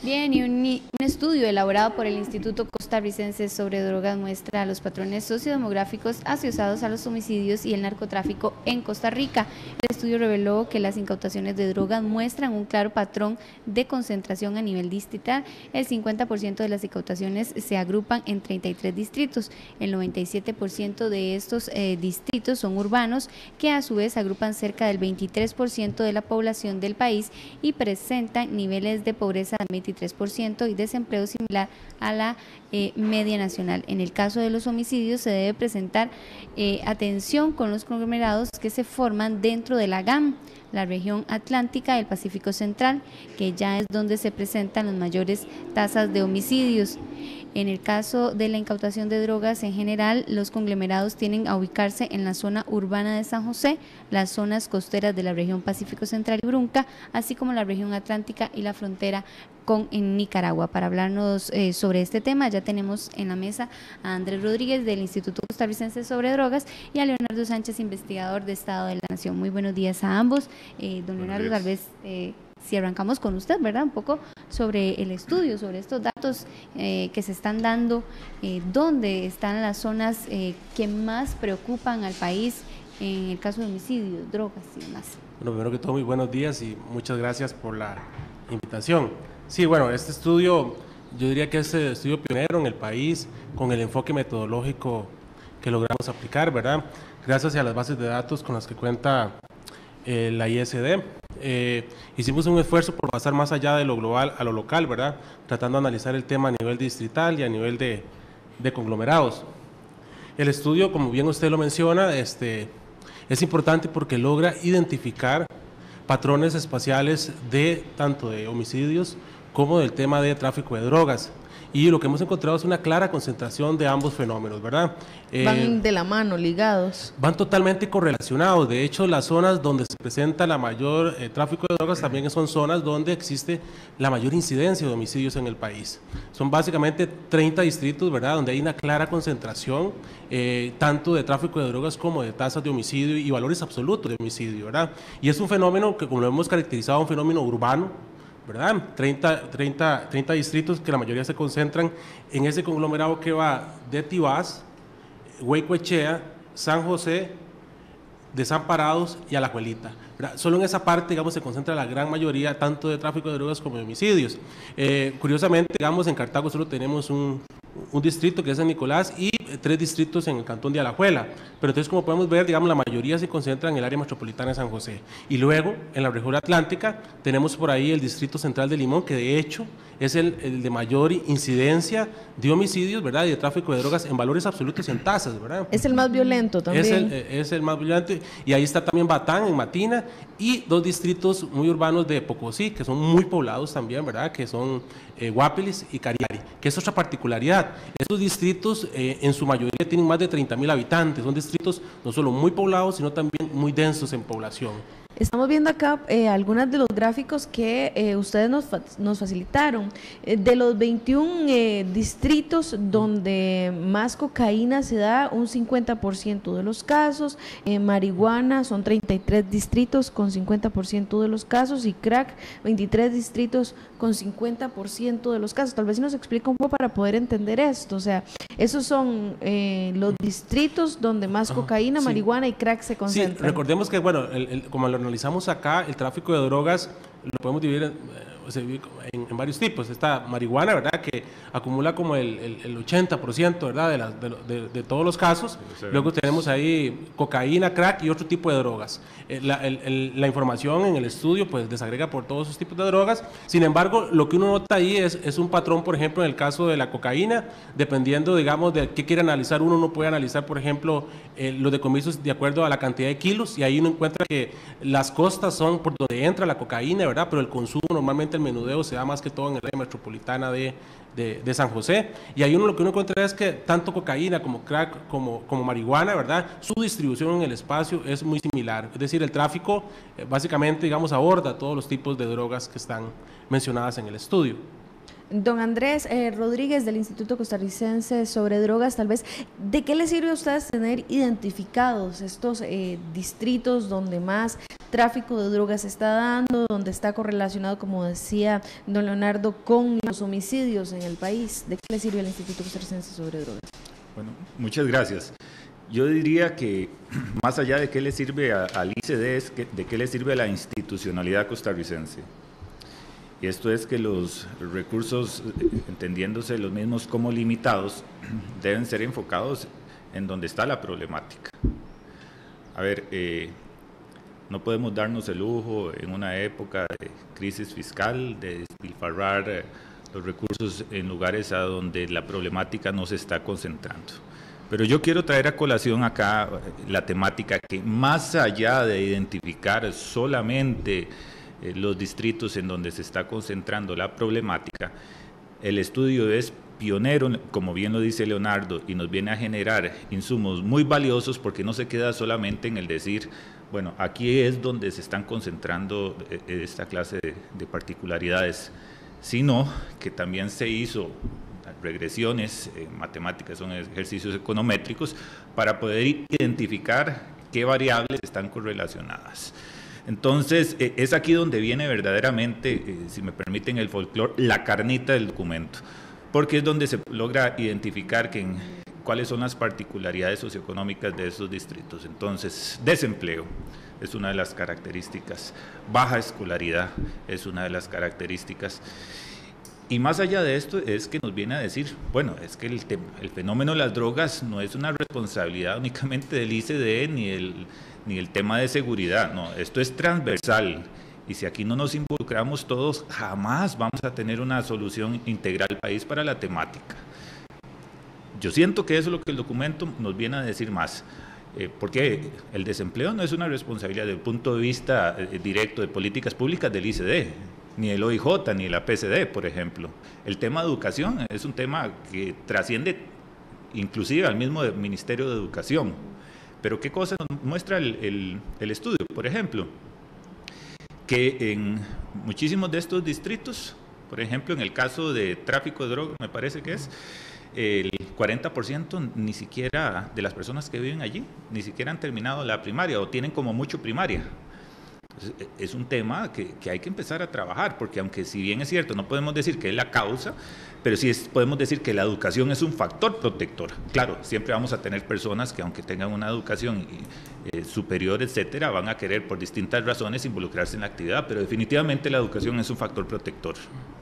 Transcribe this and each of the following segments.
Bien, y un estudio elaborado por el Instituto Costarricense sobre Drogas muestra los patrones sociodemográficos asociados a los homicidios y el narcotráfico en Costa Rica. El estudio reveló que las incautaciones de drogas muestran un claro patrón de concentración a nivel distrital. El 50% de las incautaciones se agrupan en 33 distritos. El 97% de estos distritos son urbanos, que a su vez agrupan cerca del 23% de la población del país y presentan niveles de pobreza del 23% y desempleo similar a la media nacional. En el caso de los homicidios se debe presentar atención con los conglomerados que se forman dentro de la GAM, la región atlántica del Pacífico Central, que ya es donde se presentan las mayores tasas de homicidios. En el caso de la incautación de drogas en general, los conglomerados tienden a ubicarse en la zona urbana de San José, las zonas costeras de la región Pacífico Central y Brunca, así como la región atlántica y la frontera con Nicaragua. Para hablarnos sobre este tema ya tenemos en la mesa a Andrés Rodríguez del Instituto Costarricense sobre Drogas y a Leonardo Sánchez, investigador de Estado de la Nación. Muy buenos días a ambos. Don Leonardo, tal vez si arrancamos con usted, ¿verdad? Un poco sobre el estudio, sobre estos datos que se están dando, dónde están las zonas que más preocupan al país en el caso de homicidios, drogas y demás. Bueno, primero que todo, muy buenos días y muchas gracias por la invitación. Sí, bueno, este estudio, yo diría que es el estudio pionero en el país con el enfoque metodológico que logramos aplicar, ¿verdad? Gracias a las bases de datos con las que cuenta la ISD. Hicimos un esfuerzo por pasar más allá de lo global a lo local, ¿verdad? Tratando de analizar el tema a nivel distrital y a nivel de conglomerados. El estudio, como bien usted lo menciona, es importante porque logra identificar patrones espaciales de tanto de homicidios como del tema de tráfico de drogas. Y lo que hemos encontrado es una clara concentración de ambos fenómenos, ¿verdad? Van de la mano, ligados. Van totalmente correlacionados. De hecho, las zonas donde se presenta la mayor tráfico de drogas también son zonas donde existe la mayor incidencia de homicidios en el país. Son básicamente 30 distritos, ¿verdad?, donde hay una clara concentración tanto de tráfico de drogas como de tasas de homicidio y valores absolutos de homicidio, ¿verdad? Y es un fenómeno que, como lo hemos caracterizado, un fenómeno urbano, ¿verdad? 30 distritos que la mayoría se concentran en ese conglomerado que va de Tibás, Huecoechea, San José, Desamparados y Alajuelita, ¿verdad? Solo en esa parte, digamos, se concentra la gran mayoría tanto de tráfico de drogas como de homicidios. Curiosamente, digamos, en Cartago solo tenemos un distrito que es San Nicolás y 3 distritos en el cantón de Alajuela, pero entonces, como podemos ver, digamos, la mayoría se concentra en el área metropolitana de San José. Y luego, en la región atlántica, tenemos por ahí el distrito central de Limón, que de hecho es el de mayor incidencia de homicidios, ¿verdad?, y de tráfico de drogas en valores absolutos y en tasas, ¿verdad? Es el más violento también. Es el más violento, y ahí está también Batán, en Matina, y 2 distritos muy urbanos de Pocosí, que son muy poblados también, ¿verdad?, que son Guapilis y Cariari, que es otra particularidad. Estos distritos en su mayoría tienen más de 30.000 habitantes, son distritos no solo muy poblados, sino también muy densos en población. Estamos viendo acá algunos de los gráficos que ustedes nos facilitaron. De los 21 distritos donde más cocaína se da, un 50% de los casos, marihuana son 33 distritos con 50% de los casos y crack 23 distritos con 50% de los casos. Tal vez si nos explica un poco para poder entender esto. O sea, esos son los distritos donde más cocaína, marihuana y crack se concentran. Sí, recordemos que, bueno, como lo analizamos acá, el tráfico de drogas lo podemos dividir en varios tipos. Está marihuana, ¿verdad?, que acumula como el 80%, ¿verdad?, de todos los casos. Luego tenemos ahí cocaína, crack y otro tipo de drogas. La información en el estudio pues desagrega por todos esos tipos de drogas. Sin embargo, lo que uno nota ahí es un patrón. Por ejemplo, en el caso de la cocaína, dependiendo, digamos, de qué quiere analizar, uno puede analizar, por ejemplo, los decomisos de acuerdo a la cantidad de kilos, y ahí uno encuentra que las costas son por donde entra la cocaína, ¿verdad?, pero el consumo, normalmente el menudeo se da más que todo en el área metropolitana de San José, y ahí lo que uno encuentra es que tanto cocaína como crack como marihuana, ¿verdad?, su distribución en el espacio es muy similar. Es decir, el tráfico básicamente, digamos, aborda todos los tipos de drogas que están mencionadas en el estudio. Don Andrés Rodríguez del Instituto Costarricense sobre Drogas, tal vez, ¿de qué les sirve a ustedes tener identificados estos distritos donde más tráfico de drogas se está dando, donde está correlacionado, como decía don Leonardo, con los homicidios en el país? ¿De qué les sirve al Instituto Costarricense sobre Drogas? Bueno, muchas gracias. Yo diría que más allá de qué le sirve al ICD, es de qué le sirve a la institucionalidad costarricense. Y esto es que los recursos, entendiéndose los mismos como limitados, deben ser enfocados en donde está la problemática. A ver, no podemos darnos el lujo en una época de crisis fiscal de despilfarrar los recursos en lugares a donde la problemática no se está concentrando. Pero yo quiero traer a colación acá la temática que más allá de identificar solamente los distritos en donde se está concentrando la problemática, el estudio es pionero, como bien lo dice Leonardo, y nos viene a generar insumos muy valiosos porque no se queda solamente en el decir, bueno, aquí es donde se están concentrando esta clase de particularidades, sino que también se hizo regresiones, matemáticas son ejercicios econométricos, para poder identificar qué variables están correlacionadas. Entonces, es aquí donde viene verdaderamente, si me permiten el folclore, la carnita del documento, porque es donde se logra identificar cuáles son las particularidades socioeconómicas de esos distritos. Entonces, desempleo es una de las características, baja escolaridad es una de las características. Y más allá de esto es que nos viene a decir, bueno, es que el fenómeno de las drogas no es una responsabilidad únicamente del ICD ni el tema de seguridad, no, esto es transversal. Y si aquí no nos involucramos todos, jamás vamos a tener una solución integral país para la temática. Yo siento que eso es lo que el documento nos viene a decir más, porque el desempleo no es una responsabilidad desde el punto de vista directo de políticas públicas del ICD, ni el OIJ, ni la PCD, por ejemplo. El tema de educación es un tema que trasciende inclusive al mismo Ministerio de Educación. Pero ¿qué cosa nos muestra el estudio? Por ejemplo, que en muchísimos de estos distritos, por ejemplo, en el caso de tráfico de drogas, me parece que es el 40% ni siquiera de las personas que viven allí, ni siquiera han terminado la primaria o tienen como mucho primaria. Es un tema que hay que empezar a trabajar, porque aunque si bien es cierto, no podemos decir que es la causa, pero sí podemos decir que la educación es un factor protector. Claro, siempre vamos a tener personas que aunque tengan una educación superior, etcétera, van a querer por distintas razones involucrarse en la actividad, pero definitivamente la educación es un factor protector.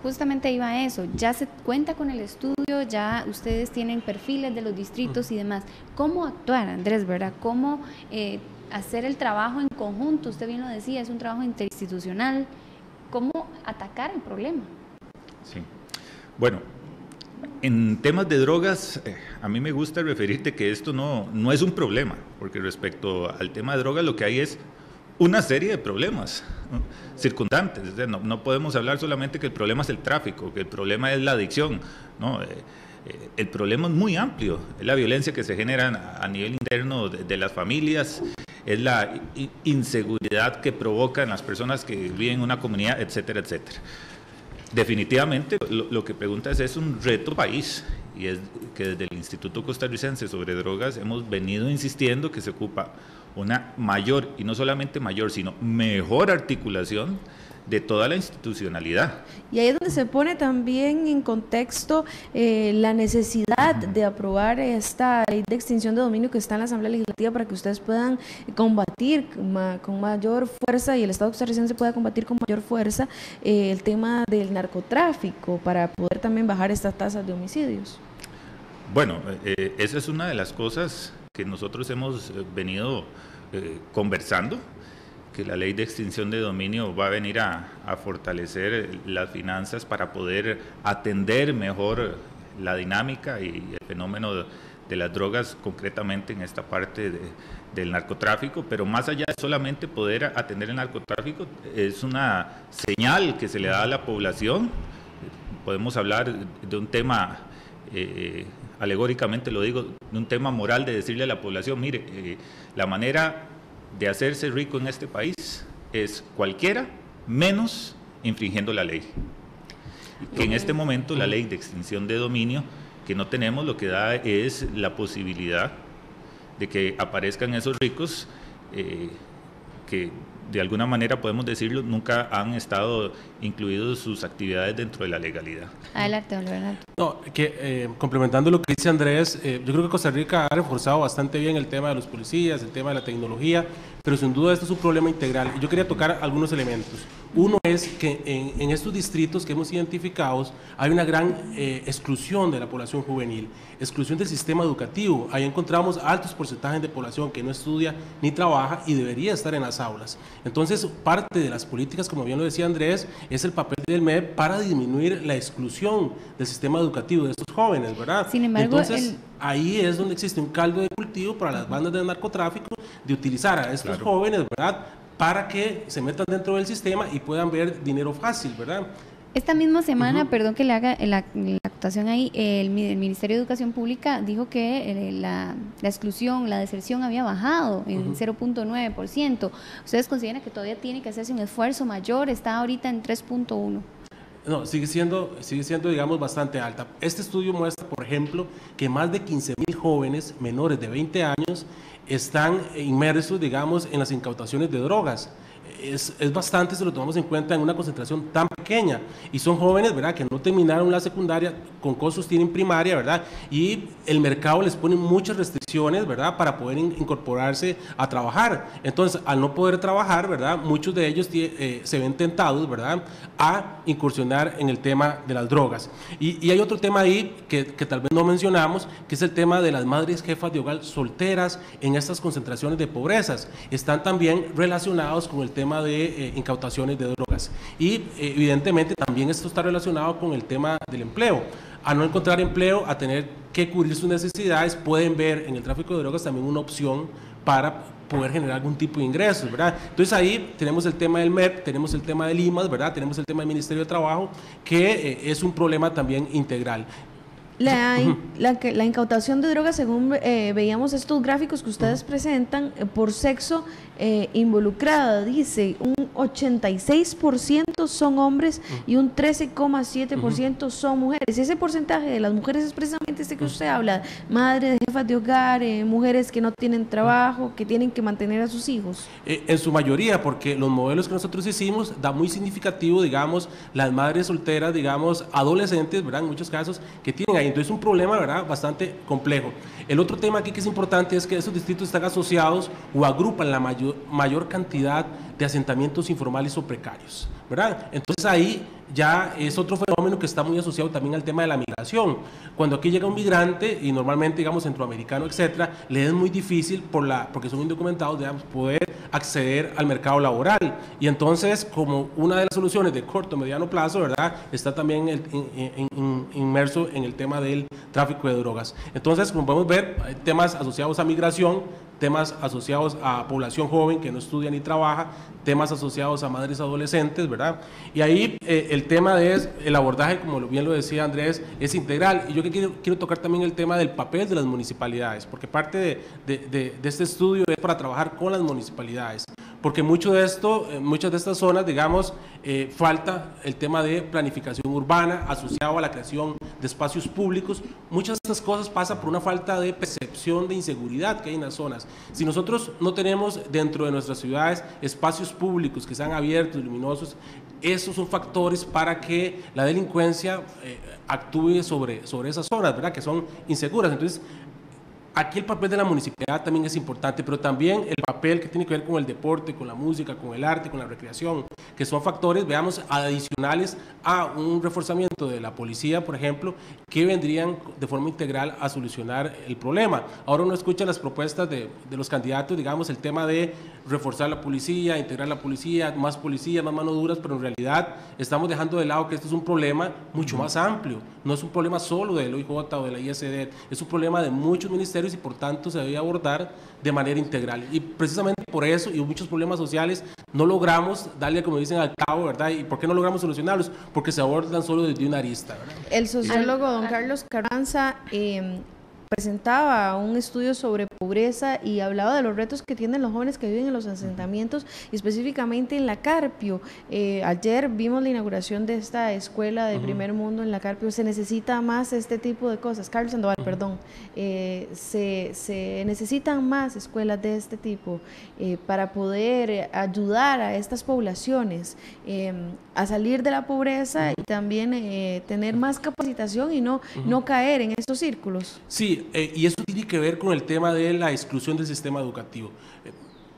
Justamente iba a eso, ya se cuenta con el estudio, ya ustedes tienen perfiles de los distritos y demás. ¿Cómo actuar, Andrés, verdad? ¿Cómo hacer el trabajo en conjunto? Usted bien lo decía, es un trabajo interinstitucional. ¿Cómo atacar el problema? Sí. Bueno, en temas de drogas, a mí me gusta referirte que esto no es un problema, porque respecto al tema de drogas lo que hay es una serie de problemas, ¿no?, circundantes. No podemos hablar solamente que el problema es el tráfico, que el problema es la adicción, ¿no? El problema es muy amplio, es la violencia que se genera a nivel interno de las familias, es la inseguridad que provocan las personas que viven en una comunidad, etcétera, etcétera. Definitivamente lo que preguntas es un reto país, y es que desde el Instituto Costarricense sobre Drogas hemos venido insistiendo que se ocupa una mayor, y no solamente mayor, sino mejor articulación de toda la institucionalidad. Y ahí es donde se pone también en contexto la necesidad de aprobar esta ley de extinción de dominio que está en la Asamblea Legislativa para que ustedes puedan combatir con mayor fuerza y el Estado costarricense pueda combatir con mayor fuerza el tema del narcotráfico para poder también bajar estas tasas de homicidios. Bueno, esa es una de las cosas que nosotros hemos venido conversando, que la ley de extinción de dominio va a venir a fortalecer las finanzas para poder atender mejor la dinámica y el fenómeno de las drogas, concretamente en esta parte del narcotráfico, pero más allá de solamente poder atender el narcotráfico, es una señal que se le da a la población. Podemos hablar de un tema, alegóricamente lo digo, de un tema moral, de decirle a la población, mire, la manera de hacerse rico en este país es cualquiera menos infringiendo la ley. que en este momento la ley de extinción de dominio que no tenemos, lo que da es la posibilidad de que aparezcan esos ricos que de alguna manera podemos decirlo, nunca han estado incluidos sus actividades dentro de la legalidad. Adelante, don Leonardo. No, complementando lo que dice Andrés, yo creo que Costa Rica ha reforzado bastante bien el tema de los policías, el tema de la tecnología, pero sin duda este es un problema integral. Yo quería tocar algunos elementos. Uno es que en estos distritos que hemos identificado hay una gran exclusión de la población juvenil, exclusión del sistema educativo. Ahí encontramos altos porcentajes de población que no estudia ni trabaja y debería estar en las aulas. Entonces, parte de las políticas, como bien lo decía Andrés, es el papel del MEP para disminuir la exclusión del sistema educativo de estos jóvenes, ¿verdad? Sin embargo, entonces, ahí es donde existe un caldo de cultivo para las bandas de narcotráfico de utilizar a estos jóvenes, ¿verdad?, para que se metan dentro del sistema y puedan ver dinero fácil, ¿verdad? Esta misma semana, perdón que le haga la acotación ahí, el Ministerio de Educación Pública dijo que la exclusión, la deserción había bajado en 0.9%. ¿Ustedes consideran que todavía tiene que hacerse un esfuerzo mayor? Está ahorita en 3.1%. No, sigue siendo, digamos, bastante alta. Este estudio muestra, por ejemplo, que más de 15,000 jóvenes menores de 20 años están inmersos, digamos, en las incautaciones de drogas. Es bastante si lo tomamos en cuenta en una concentración tan pequeña, y son jóvenes, ¿verdad?, que no terminaron la secundaria, con costos tienen primaria, ¿verdad?, y el mercado les pone muchas restricciones, ¿verdad?, para poder incorporarse a trabajar. Entonces, al no poder trabajar, ¿verdad?, muchos de ellos se ven tentados, ¿verdad?, a incursionar en el tema de las drogas. Y hay otro tema ahí que tal vez no mencionamos, que es el tema de las madres jefas de hogar solteras en estas concentraciones de pobrezas. Están también relacionados con el tema de incautaciones de drogas, y evidentemente también esto está relacionado con el tema del empleo. A no encontrar empleo, a tener que cubrir sus necesidades, pueden ver en el tráfico de drogas también una opción para poder generar algún tipo de ingresos, ¿verdad? Entonces ahí tenemos el tema del MEP, tenemos el tema del IMAS, ¿verdad?, tenemos el tema del Ministerio de Trabajo, que es un problema también integral. La incautación de drogas, según veíamos estos gráficos que ustedes presentan, por sexo involucrado, dice un 86% son hombres y un 13,7% son mujeres. Ese porcentaje de las mujeres es precisamente este que usted habla, madres, jefas de hogar, mujeres que no tienen trabajo, que tienen que mantener a sus hijos. En su mayoría, porque los modelos que nosotros hicimos da muy significativo, digamos, las madres solteras, digamos, adolescentes, ¿verdad?, en muchos casos, que tienen ahí. Entonces es un problema, ¿verdad?, bastante complejo. El otro tema aquí que es importante es que esos distritos están asociados o agrupan la mayor cantidad de asentamientos informales o precarios, ¿verdad? Entonces ahí ya es otro fenómeno que está muy asociado también al tema de la migración. Cuando aquí llega un migrante, y normalmente, digamos, centroamericano, etcétera, le es muy difícil, porque son indocumentados, digamos, poder acceder al mercado laboral. Y entonces, como una de las soluciones de corto o mediano plazo, ¿verdad?, está también inmerso en el tema del tráfico de drogas. Entonces, como podemos ver, hay temas asociados a migración, temas asociados a población joven que no estudia ni trabaja, temas asociados a madres adolescentes, ¿verdad? Y ahí el tema es, el abordaje, como bien lo decía Andrés, es integral. Y yo quiero tocar también el tema del papel de las municipalidades, porque parte de este estudio es para trabajar con las municipalidades, porque muchas de estas zonas, digamos, falta el tema de planificación urbana asociado a la creación de espacios públicos. Muchas de estas cosas pasan por una falta de percepción de inseguridad que hay en las zonas. Si nosotros no tenemos dentro de nuestras ciudades espacios públicos que sean abiertos, luminosos, esos son factores para que la delincuencia actúe sobre esas zonas, ¿verdad?, que son inseguras. Entonces, aquí el papel de la municipalidad también es importante, pero también el papel que tiene que ver con el deporte, con la música, con el arte, con la recreación, que son factores, veamos, adicionales a un reforzamiento de la policía, por ejemplo, que vendrían de forma integral a solucionar el problema. Ahora uno escucha las propuestas de los candidatos, digamos, el tema de reforzar la policía, integrar la policía, más mano duras, pero en realidad estamos dejando de lado que esto es un problema mucho más amplio. No es un problema solo del OIJ o de la ISD, es un problema de muchos ministerios y por tanto se debe abordar de manera integral. Y precisamente por eso y muchos problemas sociales no logramos darle, como dicen, al cabo, ¿verdad? ¿Y por qué no logramos solucionarlos? Porque se abordan solo desde una arista, ¿verdad? El sociólogo don Carlos Carranza presentaba un estudio sobre pobreza y hablaba de los retos que tienen los jóvenes que viven en los asentamientos y específicamente en la Carpio. Ayer vimos la inauguración de esta escuela de primer mundo en la Carpio. Se necesita más este tipo de cosas. Carlos Sandoval, perdón. Se necesitan más escuelas de este tipo para poder ayudar a estas poblaciones a salir de la pobreza y también tener más capacitación y no caer en estos círculos. Sí, y eso tiene que ver con el tema de la exclusión del sistema educativo.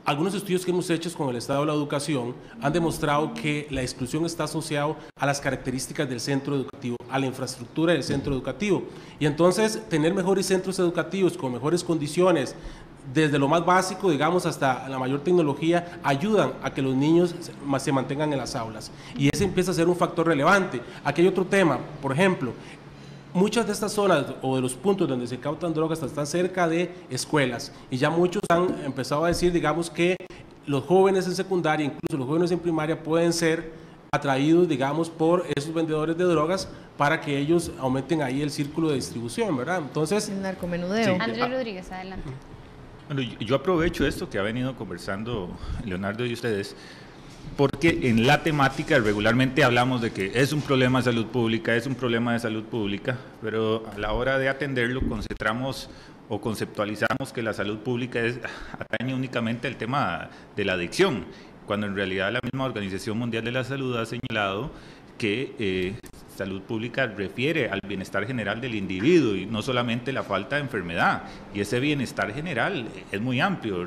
Algunos estudios que hemos hecho con el estado de la educación han demostrado que la exclusión está asociada a las características del centro educativo, a la infraestructura del centro educativo. Y entonces, tener mejores centros educativos con mejores condiciones, desde lo más básico, digamos, hasta la mayor tecnología, ayudan a que los niños se mantengan en las aulas. Y ese empieza a ser un factor relevante. Aquí hay otro tema, por ejemplo, muchas de estas zonas o de los puntos donde se cautan drogas están cerca de escuelas y ya muchos han empezado a decir, digamos, que los jóvenes en secundaria, incluso los jóvenes en primaria, pueden ser atraídos, digamos, por esos vendedores de drogas para que ellos aumenten ahí el círculo de distribución, ¿verdad? Entonces, el narcomenudeo. Sí. Andrés Rodríguez, adelante. Bueno, yo aprovecho esto que ha venido conversando Leonardo y ustedes, porque en la temática regularmente hablamos de que es un problema de salud pública, pero a la hora de atenderlo concentramos o conceptualizamos que la salud pública atañe únicamente al tema de la adicción, cuando en realidad la misma Organización Mundial de la Salud ha señalado que salud pública refiere al bienestar general del individuo y no solamente la falta de enfermedad, y ese bienestar general es muy amplio,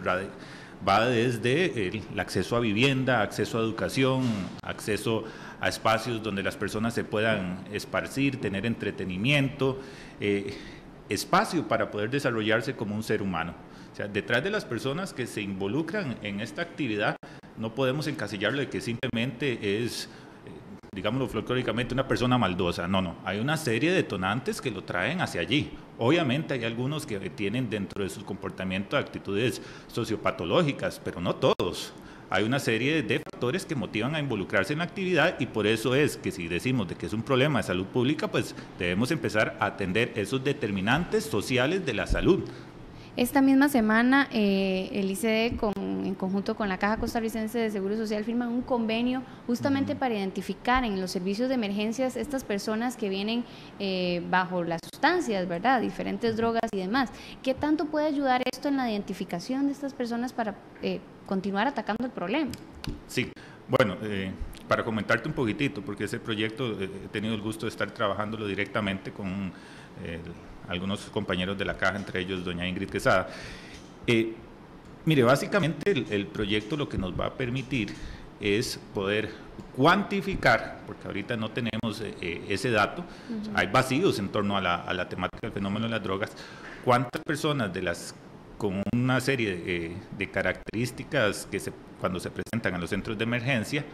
va desde el acceso a vivienda, acceso a educación, acceso a espacios donde las personas se puedan esparcir, tener entretenimiento, espacio para poder desarrollarse como un ser humano. O sea, detrás de las personas que se involucran en esta actividad, no podemos encasillarlo de que simplemente es, digámoslo folclóricamente, una persona maldosa. No, hay una serie de detonantes que lo traen hacia allí. Obviamente hay algunos que tienen dentro de su comportamiento actitudes sociopatológicas, pero no todos. Hay una serie de factores que motivan a involucrarse en la actividad y por eso es que si decimos de que es un problema de salud pública, pues debemos empezar a atender esos determinantes sociales de la salud. Esta misma semana el ICD en conjunto con la Caja Costarricense de Seguro Social firman un convenio justamente para identificar en los servicios de emergencias estas personas que vienen bajo las sustancias, ¿verdad? Diferentes drogas y demás. ¿Qué tanto puede ayudar esto en la identificación de estas personas para continuar atacando el problema? Sí, bueno, para comentarte un poquitito, porque ese proyecto he tenido el gusto de estar trabajándolo directamente con algunos compañeros de la Caja, entre ellos doña Ingrid Quesada. Mire, básicamente el proyecto lo que nos va a permitir es poder cuantificar, porque ahorita no tenemos ese dato, hay vacíos en torno a la temática del fenómeno de las drogas, cuántas personas de las con una serie de características que cuando se presentan a los centros de emergencia,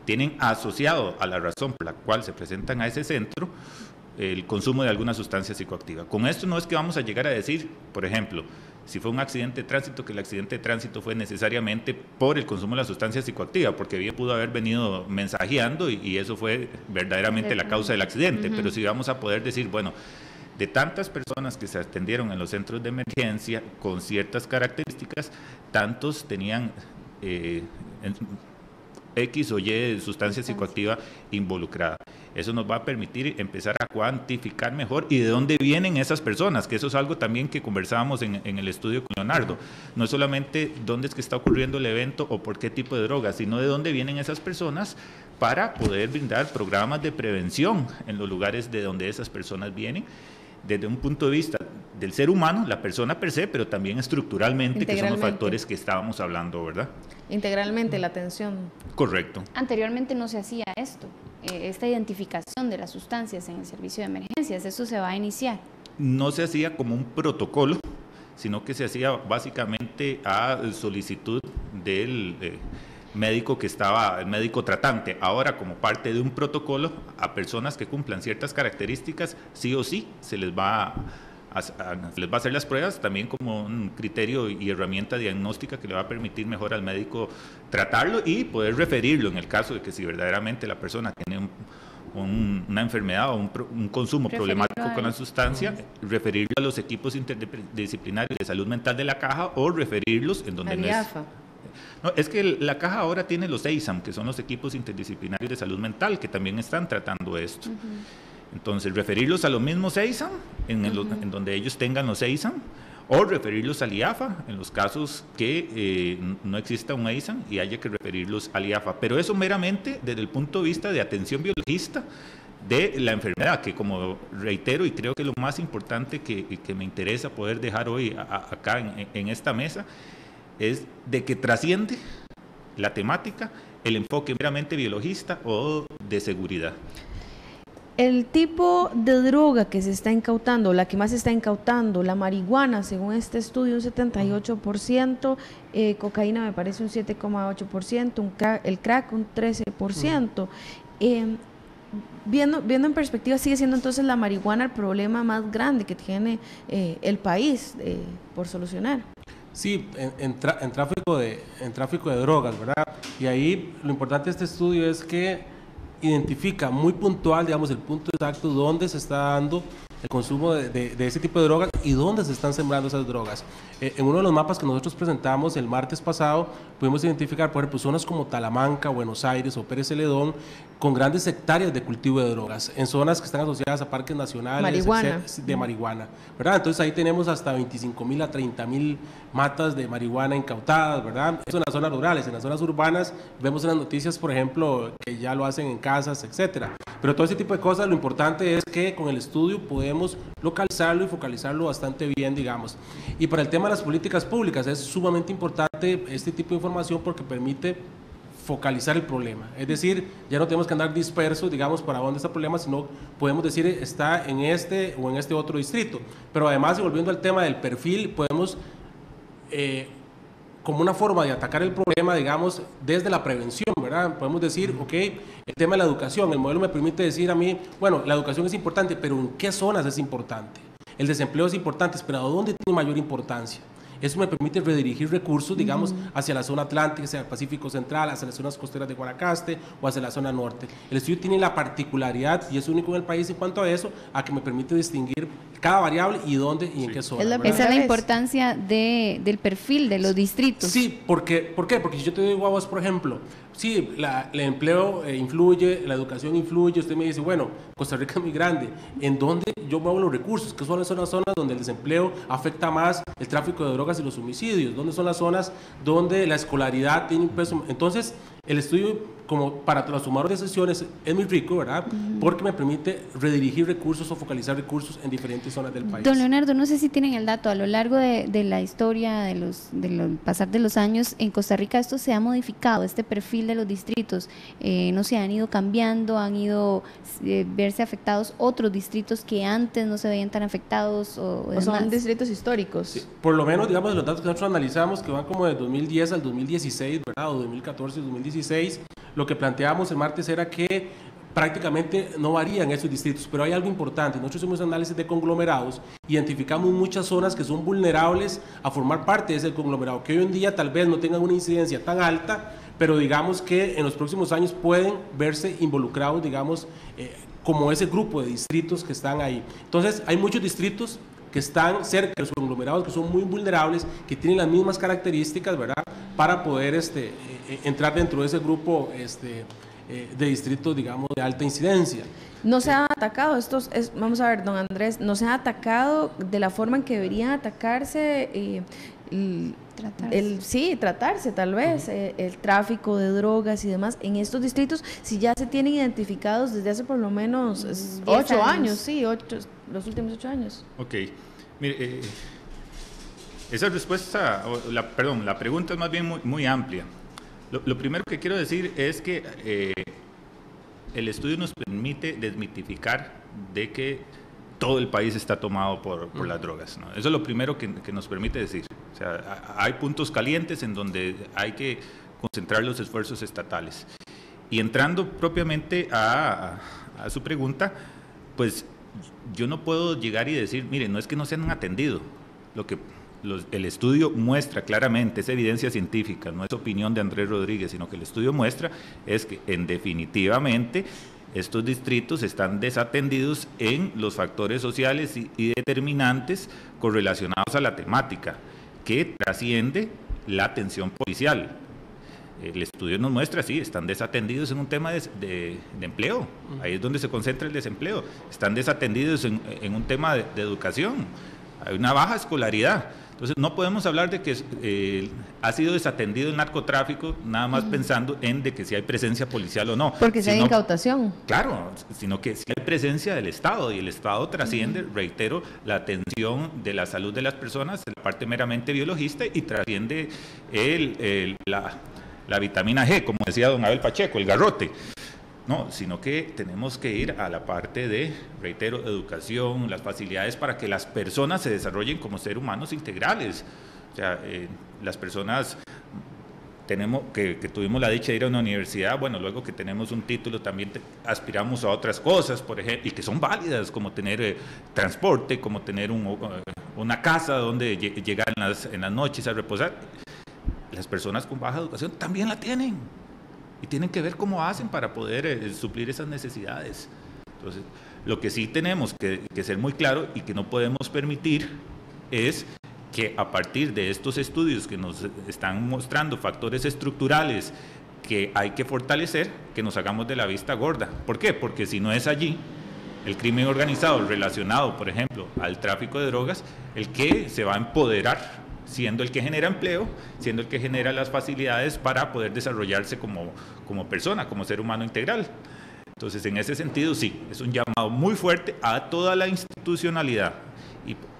tienen asociado a la razón por la cual se presentan a ese centro el consumo de alguna sustancia psicoactiva. Con esto no es que vamos a llegar a decir, por ejemplo, si fue un accidente de tránsito, que el accidente de tránsito fue necesariamente por el consumo de la sustancia psicoactiva, porque bien pudo haber venido mensajeando y eso fue verdaderamente la causa del accidente, pero sí vamos a poder decir, bueno, de tantas personas que se atendieron en los centros de emergencia con ciertas características, tantos tenían X o Y sustancia psicoactiva involucrada. Eso nos va a permitir empezar a cuantificar mejor y de dónde vienen esas personas, que eso es algo también que conversábamos en el estudio con Leonardo. No es solamente dónde es que está ocurriendo el evento o por qué tipo de drogas, sino de dónde vienen esas personas para poder brindar programas de prevención en los lugares de donde esas personas vienen, desde un punto de vista del ser humano, la persona per se, pero también estructuralmente, que son los factores que estábamos hablando, ¿verdad? Integralmente, la atención. Correcto. Anteriormente no se hacía esto, esta identificación de las sustancias en el servicio de emergencias, ¿eso se va a iniciar? No se hacía como un protocolo, sino que se hacía básicamente a solicitud del médico que estaba, el médico tratante. Ahora, como parte de un protocolo, a personas que cumplan ciertas características, sí o sí se les va a hacer las pruebas, también como un criterio y herramienta diagnóstica que le va a permitir mejor al médico tratarlo y poder referirlo en el caso de que si verdaderamente la persona tiene una enfermedad o un consumo problemático con la sustancia, referirlo a los equipos interdisciplinarios de salud mental de la caja o referirlos en donde no es. No, es que la caja ahora tiene los EISAM, que son los equipos interdisciplinarios de salud mental, que también están tratando esto. Entonces, referirlos a los mismos EISAM, en donde ellos tengan los EISAM, o referirlos al IAFA, en los casos que no exista un EISAM y haya que referirlos al IAFA. Pero eso meramente desde el punto de vista de atención biologista de la enfermedad, que como reitero, y creo que lo más importante que me interesa poder dejar hoy acá en esta mesa, es de que trasciende la temática el enfoque meramente biologista o de seguridad. El tipo de droga que se está incautando, la que más se está incautando, la marihuana, según este estudio, un 78%, cocaína me parece un 7,8%, el crack un 13%. Viendo en perspectiva, sigue siendo entonces la marihuana el problema más grande que tiene el país por solucionar. Sí, en tráfico de drogas, ¿verdad? Y ahí lo importante de este estudio es que identifica muy puntual, digamos, el punto exacto donde se está dando el consumo de ese tipo de drogas y dónde se están sembrando esas drogas. En uno de los mapas que nosotros presentamos el martes pasado, pudimos identificar, por ejemplo, zonas como Talamanca, Buenos Aires o Pérez Celedón, con grandes hectáreas de cultivo de drogas, en zonas que están asociadas a parques nacionales de marihuana, ¿verdad? Entonces ahí tenemos hasta 25,000 a 30,000 matas de marihuana incautadas, ¿verdad? Eso en las zonas rurales. En las zonas urbanas vemos en las noticias, por ejemplo, que ya lo hacen en casas, etcétera. Pero todo ese tipo de cosas, lo importante es que con el estudio podemos localizarlo y focalizarlo bastante bien, digamos. Y para el tema de las políticas públicas es sumamente importante este tipo de información porque permite focalizar el problema. Es decir, ya no tenemos que andar dispersos, digamos, para dónde está el problema, sino podemos decir está en este o en este otro distrito. Pero además, y volviendo al tema del perfil, podemos, como una forma de atacar el problema, digamos, desde la prevención, ¿verdad? Podemos decir, ok, el tema de la educación, el modelo me permite decir a mí, bueno, la educación es importante, pero ¿en qué zonas es importante? El desempleo es importante, pero ¿a dónde tiene mayor importancia? Eso me permite redirigir recursos, digamos, hacia la zona atlántica, hacia el Pacífico Central, hacia las zonas costeras de Guanacaste o hacia la zona norte. El estudio tiene la particularidad, y es único en el país en cuanto a eso, a que me permite distinguir cada variable y dónde y en qué zona. Esa es la importancia del perfil de los distritos. Sí, ¿por qué? Porque si yo te digo a vos, por ejemplo, sí, el empleo influye, la educación influye, usted me dice, bueno, Costa Rica es muy grande, ¿en dónde yo muevo los recursos? ¿Qué son las zonas donde el desempleo afecta más el tráfico de drogas y los homicidios? ¿Dónde son las zonas donde la escolaridad tiene un peso? Entonces, el estudio, como para transformar decisiones, es muy rico, ¿verdad? Porque me permite redirigir recursos o focalizar recursos en diferentes zonas del país. Don Leonardo, no sé si tienen el dato, a lo largo de la historia, del pasar de los años, en Costa Rica esto se ha modificado, este perfil de los distritos, no se han ido cambiando, han ido verse afectados otros distritos que antes no se veían tan afectados o son distritos históricos. Sí, por lo menos, digamos, los datos que nosotros analizamos, que van como de 2010 al 2016, ¿verdad? O 2014 al 2016, lo que planteábamos el martes era que prácticamente no varían esos distritos, pero hay algo importante. Nosotros hicimos análisis de conglomerados, identificamos muchas zonas que son vulnerables a formar parte de ese conglomerado, que hoy en día tal vez no tengan una incidencia tan alta, pero digamos que en los próximos años pueden verse involucrados, digamos, como ese grupo de distritos que están ahí. Entonces, hay muchos distritos que están cerca de los conglomerados, que son muy vulnerables, que tienen las mismas características, ¿verdad?, para poder entrar dentro de ese grupo de distritos, digamos, de alta incidencia. No se han atacado vamos a ver, don Andrés, no se han atacado de la forma en que deberían atacarse, tratarse tal vez, el tráfico de drogas y demás en estos distritos, si ya se tienen identificados desde hace por lo menos 8 años, sí, los últimos 8 años. Ok, mire, esa respuesta, la pregunta es más bien muy amplia. Lo primero que quiero decir es que el estudio nos permite desmitificar de que todo el país está tomado por las drogas, ¿no? Eso es lo primero que nos permite decir. O sea, hay puntos calientes en donde hay que concentrar los esfuerzos estatales. Y entrando propiamente a su pregunta, pues yo no puedo llegar y decir, mire, no es que no se han atendido. El estudio muestra claramente, es evidencia científica, no es opinión de Andrés Rodríguez, sino que el estudio muestra es que definitivamente estos distritos están desatendidos en los factores sociales y determinantes correlacionados a la temática, que trasciende la atención policial. El estudio nos muestra, sí, están desatendidos en un tema de empleo, ahí es donde se concentra el desempleo, están desatendidos en un tema de educación, hay una baja escolaridad. Entonces no podemos hablar de que ha sido desatendido el narcotráfico nada más pensando en de que si hay presencia policial o no. Porque si hay incautación. Claro, sino que si hay presencia del Estado, y el Estado trasciende, reitero, la atención de la salud de las personas, la parte meramente biologista, y trasciende la vitamina G, como decía don Abel Pacheco, el garrote. No, sino que tenemos que ir a la parte de, reitero, educación, las facilidades para que las personas se desarrollen como seres humanos integrales. O sea, las personas que tuvimos la dicha de ir a una universidad, bueno, luego que tenemos un título también aspiramos a otras cosas, por ejemplo, y que son válidas, como tener transporte, como tener una casa donde llegar en las noches a reposar. Las personas con baja educación también la tienen. Y tienen que ver cómo hacen para poder suplir esas necesidades. Entonces, lo que sí tenemos que ser muy claro y que no podemos permitir es que a partir de estos estudios que nos están mostrando factores estructurales que hay que fortalecer, que nos hagamos de la vista gorda. ¿Por qué? Porque si no es allí, el crimen organizado relacionado, por ejemplo, al tráfico de drogas, el que se va a empoderar, siendo el que genera empleo, siendo el que genera las facilidades para poder desarrollarse como persona, como ser humano integral. Entonces, en ese sentido, sí, es un llamado muy fuerte a toda la institucionalidad.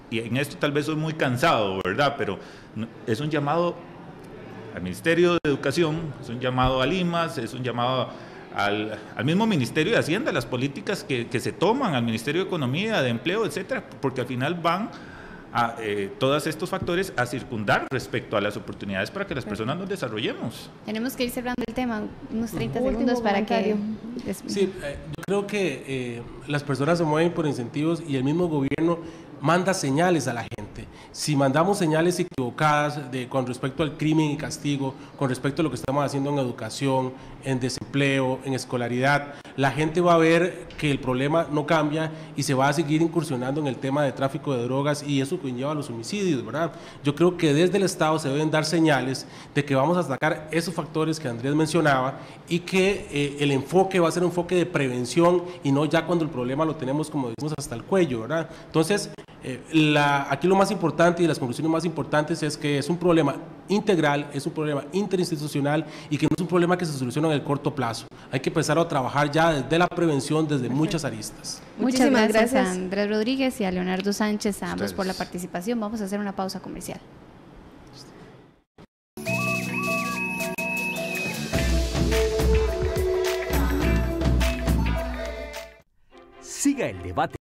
Y en esto tal vez soy muy cansado, ¿verdad? Pero es un llamado al Ministerio de Educación, es un llamado a Limas, es un llamado al mismo Ministerio de Hacienda, las políticas que se toman, al Ministerio de Economía, de Empleo, etcétera, porque al final van a todos estos factores a circundar respecto a las oportunidades para que las personas nos desarrollemos. Tenemos que ir cerrando el tema, unos 30 segundos para que... Sí, yo creo que las personas se mueven por incentivos y el mismo gobierno manda señales a la gente. Si mandamos señales equivocadas con respecto al crimen y castigo, con respecto a lo que estamos haciendo en educación, en desempleo, en escolaridad, la gente va a ver que el problema no cambia y se va a seguir incursionando en el tema de tráfico de drogas, y eso conlleva a los homicidios, ¿verdad? Yo creo que desde el Estado se deben dar señales de que vamos a atacar esos factores que Andrés mencionaba, y que el enfoque va a ser un enfoque de prevención y no ya cuando el problema lo tenemos, como decimos, hasta el cuello, ¿verdad? Entonces, aquí lo más importante y las conclusiones más importantes es que es un problema integral, es un problema interinstitucional, y que no es un problema que se soluciona en el corto plazo. Hay que empezar a trabajar ya desde la prevención, desde muchas aristas. Muchas gracias a Andrés Rodríguez y a Leonardo Sánchez, a ambos por la participación. Vamos a hacer una pausa comercial. Siga el debate